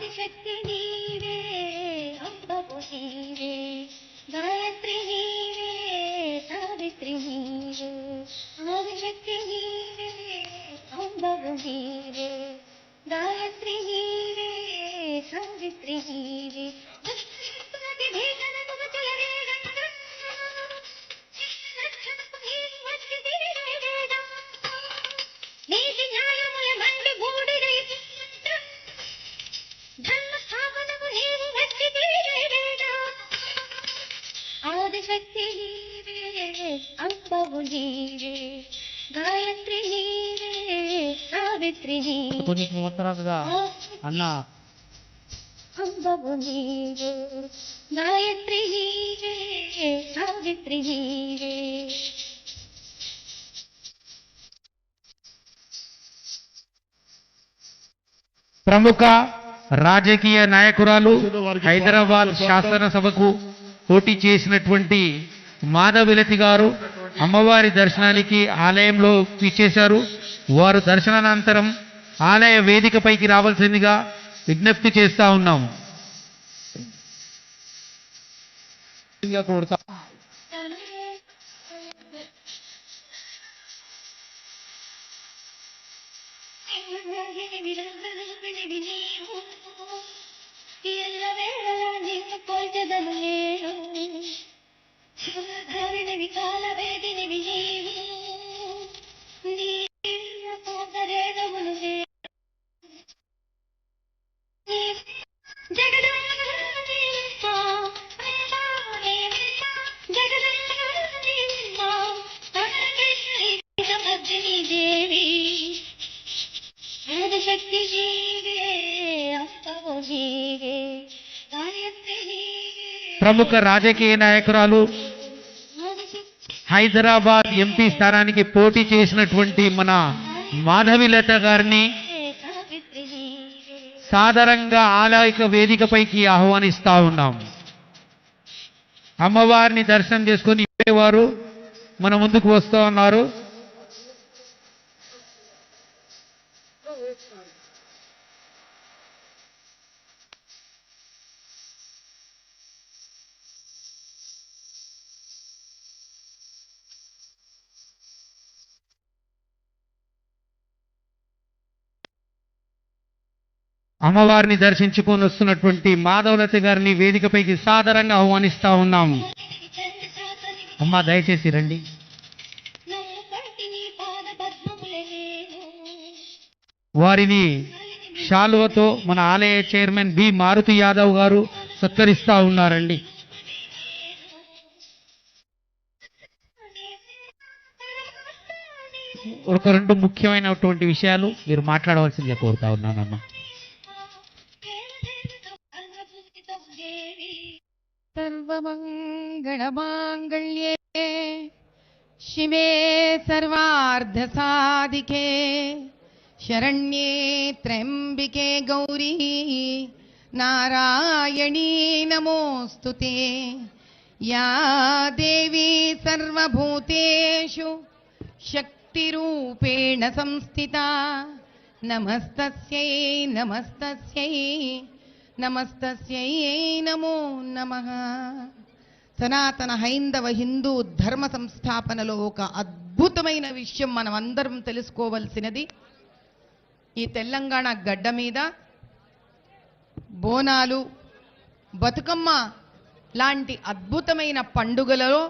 ఆదిశక్తి నీవే అంబపు నీవే గాయత్రి నీవే సావిత్రి నీవే ఆదిశక్తి నీవే అంబపు నీవే గాయత్రి నీవే సావిత్రి నీవే ఆదిశక్తి నీవే అంబవు నీవే గాయత్రి నీవే సావిత్రి నీవే అన్న అంబవు నీవే గాయత్రి నీవే సావిత్రి నీవే. ప్రముఖ రాజకీయ నాయకురాలు హైదరాబాద్ శాసనసభకు పోటీ చేసినటువంటి మాధవిలతి గారు అమ్మవారి దర్శనానికి ఆలయంలో విచ్చేశారు. వారు దర్శనానంతరం ఆలయ వేదికపైకి రావాల్సిందిగా విజ్ఞప్తి చేస్తా ఉన్నాము. ప్రముఖ రాజకీయ నాయకురాలు హైదరాబాద్ ఎంపీ స్థానానికి పోటీ చేసినటువంటి మన మాధవిలత గారిని సాదరంగా ఆలయ వేదికపైకి ఆహ్వానిస్తా ఉన్నాం. అమ్మవారిని దర్శనం చేసుకొని వారు మన ముందుకు వస్తూ ఉన్నారు. అమ్మవారిని దర్శించుకొని వస్తున్నటువంటి మాధవలత గారిని వేదికపైకి సాదరంగా ఆహ్వానిస్తా ఉన్నాము. అమ్మ దయచేసి రండి. వారిని శాలువతో మన ఆలయ చైర్మన్ బి మారుతి యాదవ్ గారు సత్కరిస్తా ఉన్నారండి. ఒక రెండు ముఖ్యమైనటువంటి విషయాలు మీరు మాట్లాడవలసిందిగా కోరుతా ఉన్నానమ్మా. सर्वमङ्गलमाङ्गल्ये शिवे सर्वार्धसाधिके शरण्ये त्र्यम्बिके गौरी नारायणी नमोऽस्तुते या देवी सर्वभूतेषु शक्तिरूपेण संस्थिता नमस्तस्यै नमस्तस्यै నమస్తస్యై నమో నమః. సనాతన హైందవ హిందూ ధర్మ సంస్థాపనలో ఒక అద్భుతమైన విషయం మనం అందరం తెలుసుకోవలసినది. ఈ తెలంగాణ గడ్డ మీద బోనాలు, బతుకమ్మ లాంటి అద్భుతమైన పండుగలలో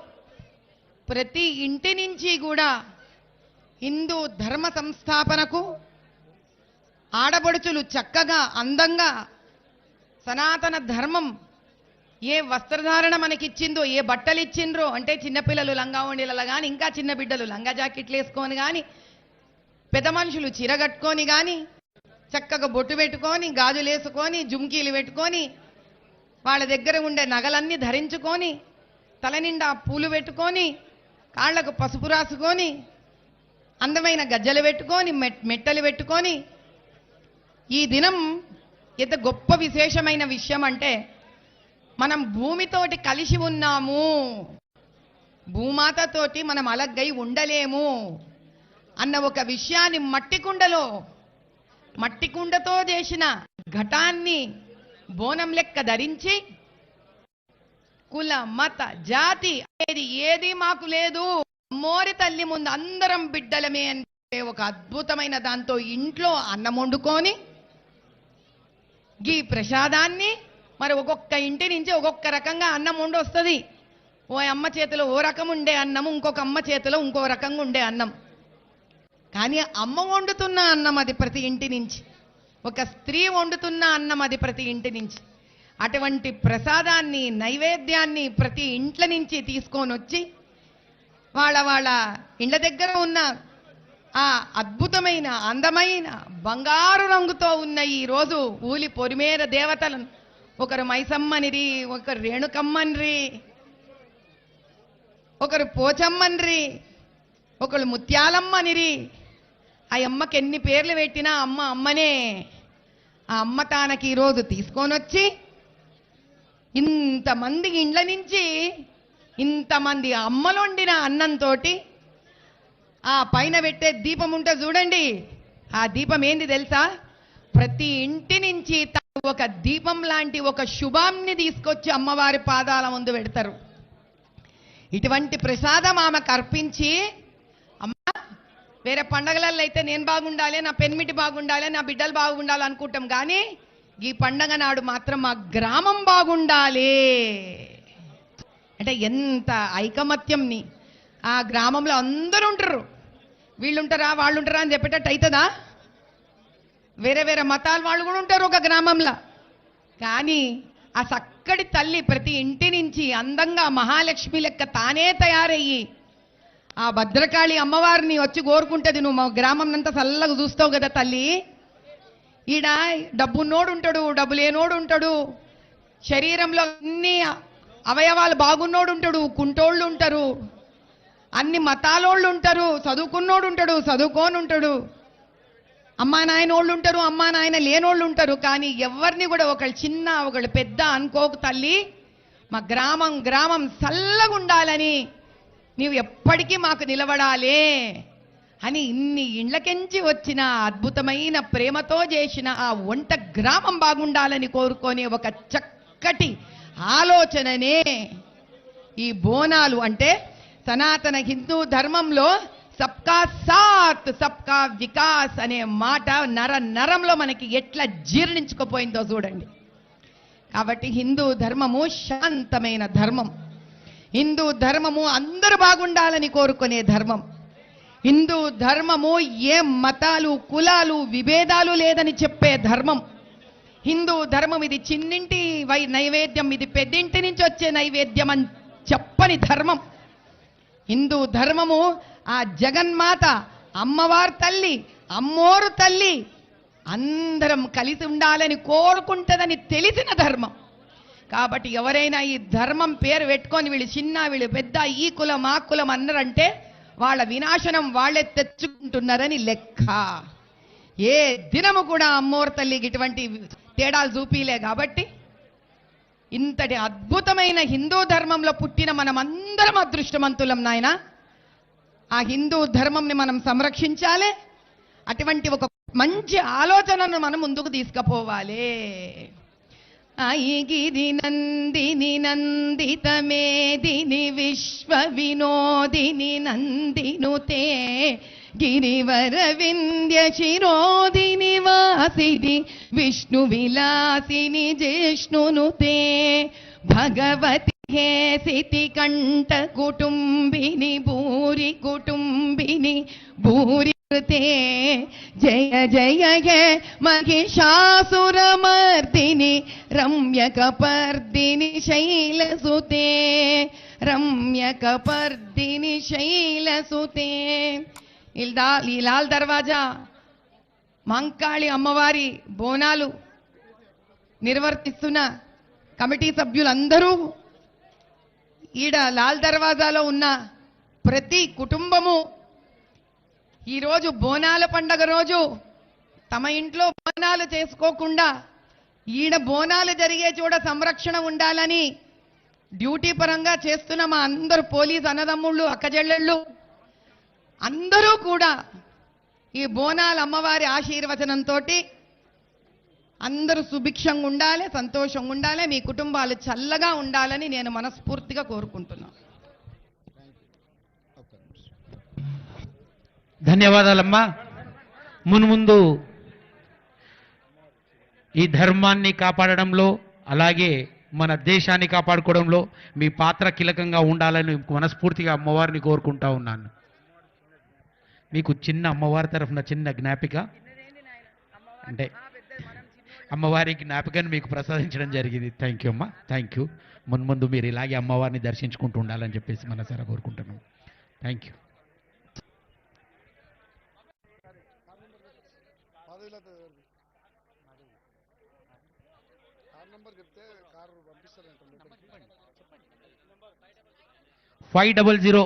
ప్రతి ఇంటి నుంచి కూడా హిందూ ధర్మ సంస్థాపనకు ఆడపడుచులు చక్కగా అందంగా సనాతన ధర్మం ఏ వస్త్రధారణ మనకిచ్చిందో, ఏ బట్టలు ఇచ్చిండ్రో, అంటే చిన్నపిల్లలు లంగా ఓణీలలో కానీ, ఇంకా చిన్న బిడ్డలు లంగా జాకెట్లు వేసుకొని కానీ, పెద్ద మనుషులు చీర కట్టుకొని కానీ, చక్కగా బొట్టు పెట్టుకొని, గాజులు వేసుకొని, జుమ్కీలు పెట్టుకొని, వాళ్ళ దగ్గర ఉండే నగలన్నీ ధరించుకొని, తల నిండా పూలు పెట్టుకొని, కాళ్లకు పసుపు రాసుకొని, అందమైన గజ్జలు పెట్టుకొని, మెట్టలు పెట్టుకొని, ఈ దినం ఎంత గొప్ప విశేషమైన విషయం అంటే మనం భూమితోటి కలిసి ఉన్నాము, భూమాతతోటి మనం అలగ్గై ఉండలేము అన్న ఒక విషయాన్ని మట్టి కుండతో చేసిన ఘటాన్ని బోనం లెక్క ధరించి కుల మత జాతి అనేది ఏది మాకు లేదు, అమ్మోరి తల్లి ముందు అందరం బిడ్డలమే అంటే ఒక అద్భుతమైన దాంతో ఇంట్లో అన్నం వండుకొని ఈ ప్రసాదాన్ని మరి ఒక్కొక్క ఇంటి నుంచి ఒక్కొక్క రకంగా అన్నం వండి వస్తుంది. ఓ అమ్మ చేతిలో ఓ రకం ఉండే అన్నం, ఇంకొక అమ్మ చేతిలో ఇంకో రకంగా ఉండే అన్నం. కానీ అమ్మ వండుతున్న అన్నం అది ప్రతి ఇంటి నుంచి, ఒక స్త్రీ వండుతున్న అన్నం అది ప్రతి ఇంటి నుంచి. అటువంటి ప్రసాదాన్ని నైవేద్యాన్ని ప్రతి ఇంట్ల నుంచి తీసుకొని వచ్చి వాళ్ళ వాళ్ళ ఇండ్ల దగ్గర ఉన్న ఆ అద్భుతమైన అందమైన బంగారు రంగుతో ఉన్న ఈ రోజు ఊలి పొరిమేర దేవతలను ఒకరు మైసమ్మనిరి, ఒకరు రేణుకమ్మనిరి, ఒకరు పోచమ్మనిరి, ఒకరు ముత్యాలమ్మనిరి. ఆ అమ్మకి ఎన్ని పేర్లు పెట్టినా అమ్మ అమ్మనే. ఆ అమ్మ తానకి ఈరోజు తీసుకొని వచ్చి ఇంతమంది ఇండ్ల నుంచి ఇంతమంది అమ్మలు వండిన అన్నంతో ఆ పైన పెట్టే దీపం ఉంటే చూడండి, ఆ దీపం ఏంది తెలుసా? ప్రతి ఇంటి నుంచి ఒక దీపం లాంటి ఒక శుభాన్ని తీసుకొచ్చి అమ్మవారి పాదాల ముందు పెడతారు. ఇటువంటి ప్రసాదం ఆమెకు అర్పించి, అమ్మ వేరే పండగలలో అయితే నేను బాగుండాలి, నా పెన్మిటి బాగుండాలి, నా బిడ్డలు బాగుండాలి అనుకుంటాం, కానీ ఈ పండగ నాడు మాత్రం మా గ్రామం బాగుండాలి అంటే ఎంత ఐకమత్యంని. ఆ గ్రామంలో అందరూ ఉంటారు, వీళ్ళుంటారా వాళ్ళుంటారా అని చెప్పేటట్టు అవుతుందా? వేరే వేరే మతాల వాళ్ళు కూడా ఉంటారు ఒక గ్రామంలో. కానీ ఆ చక్కటి తల్లి ప్రతి ఇంటి నుంచి అందంగా మహాలక్ష్మి లెక్క తానే తయారయ్యి ఆ భద్రకాళి అమ్మవారిని వచ్చి కోరుకుంటుంది, నువ్వు మా గ్రామం అంతా చల్లగా చూస్తావు కదా తల్లి. ఈడ డబ్బున్నోడు ఉంటాడు, డబ్బు లేనోడు ఉంటాడు, శరీరంలో అన్ని అవయవాలు బాగున్నోడు ఉంటాడు, కుంటోళ్ళు ఉంటారు, అన్ని మతాలోళ్ళు ఉంటారు, చదువుకున్నోడు ఉంటాడు, చదువుకోని ఉంటాడు, అమ్మా నాయన వాళ్ళు ఉంటారు, అమ్మా నాయన లేనోళ్ళు ఉంటారు. కానీ ఎవరిని కూడా ఒకళ్ళు చిన్న ఒకళ్ళు పెద్ద అనుకోకు తల్లి, మా గ్రామం గ్రామం చల్లగా ఉండాలని, నీవు ఎప్పటికీ మాకు నిలబడాలే అని ఇన్ని ఇండ్లకెంచి వచ్చిన అద్భుతమైన ప్రేమతో చేసిన ఆ వంట గ్రామం బాగుండాలని కోరుకునే ఒక చక్కటి ఆలోచననే ఈ బోనాలు. అంటే సనాతన హిందూ ధర్మంలో సబ్కా సాత్ సబ్కా వికాస్ అనే మాట నర నరంలో మనకి ఎట్లా జీర్ణించుకుపోయిందో చూడండి. కాబట్టి హిందూ ధర్మము శాంతమైన ధర్మం, హిందూ ధర్మము అందరూ బాగుండాలని కోరుకునే ధర్మం. హిందూ ధర్మము ఏ మతాలు కులాలు విభేదాలు లేదని చెప్పే ధర్మం. హిందూ ధర్మం ఇది చిన్నింటి నైవేద్యం, ఇది పెద్దింటి నుంచి వచ్చే నైవేద్యం అని చెప్పని ధర్మం. హిందూ ధర్మము ఆ జగన్మాత అమ్మవారి తల్లి, అమ్మోరు తల్లి అందరం కలిసి ఉండాలని కోరుకుంటుందని తెలిసిన ధర్మం. కాబట్టి ఎవరైనా ఈ ధర్మం పేరు పెట్టుకొని వీళ్ళు చిన్న వీళ్ళు పెద్ద, ఈ కులం ఆ కులం అన్నారంటే వాళ్ళ వినాశనం వాళ్ళే తెచ్చుకుంటున్నారని లెక్క. ఏ దినము కూడా అమ్మోరు తల్లికి ఇటువంటి తేడాలు చూపిలే. కాబట్టి ఇంతటి అద్భుతమైన హిందూ ధర్మంలో పుట్టిన మనం అందరం అదృష్టవంతులం నాయన. ఆ హిందూ ధర్మంని మనం సంరక్షించాలి. అటువంటి ఒక మంచి ఆలోచనను మనం ముందుకు తీసుకుపోవాలి. గిరి నందిని నందిత మేదిని విశ్వ వినోదిని నందినుతే గిరివర వింధ్య శిరోదిని వాసిని విష్ణు విలాసిని జిష్ణునుతే భగవతి హేసితి కంఠ కుటుంబిని భూరి కుటుంబిని భూరి జయ జయ హే మహిషాసురమర్దిని రమ్యకపర్దిని శైలసుతే రమ్యకపర్దిని శైలసుతే. ఈ లాల్ దర్వాజా మంకాళి అమ్మవారి బోనాలు నిర్వర్తిస్తున్న కమిటీ సభ్యులందరూ ఈడ లాల్ దర్వాజాలో ఉన్న ప్రతి కుటుంబము ఈరోజు బోనాల పండగ రోజు తమ ఇంట్లో బోనాలు చేసుకోకుండా ఈడ బోనాలు జరిగే చోట సంరక్షణ ఉండాలని డ్యూటీ పరంగా చేస్తున్న మా అందరు పోలీస్ అన్నదమ్ముళ్ళు అక్కజెళ్ళళ్ళు అందరూ కూడా ఈ బోనాల అమ్మవారి ఆశీర్వచనంతో అందరూ సుభిక్షంగా ఉండాలి, సంతోషంగా ఉండాలి, మీ కుటుంబాలు చల్లగా ఉండాలని నేను మనస్ఫూర్తిగా కోరుకుంటున్నాను. ధన్యవాదాలమ్మా. మున్ముందు ఈ ధర్మాన్ని కాపాడడంలో అలాగే మన దేశాన్ని కాపాడుకోవడంలో మీ పాత్ర కీలకంగా ఉండాలని మనస్ఫూర్తిగా అమ్మవారిని కోరుకుంటా ఉన్నాను. మీకు చిన్న అమ్మవారి తరఫున చిన్న జ్ఞాపిక అంటే అమ్మవారి జ్ఞాపికను మీకు ప్రసాదించడం జరిగింది. థ్యాంక్ యూ అమ్మా, థ్యాంక్ యూ. మున్ముందు మీరు ఇలాగే అమ్మవారిని దర్శించుకుంటూ ఉండాలని చెప్పేసి మనసారా కోరుకుంటున్నాం. Thank you. చెప్తే కారు పంపిస్తారంట. 500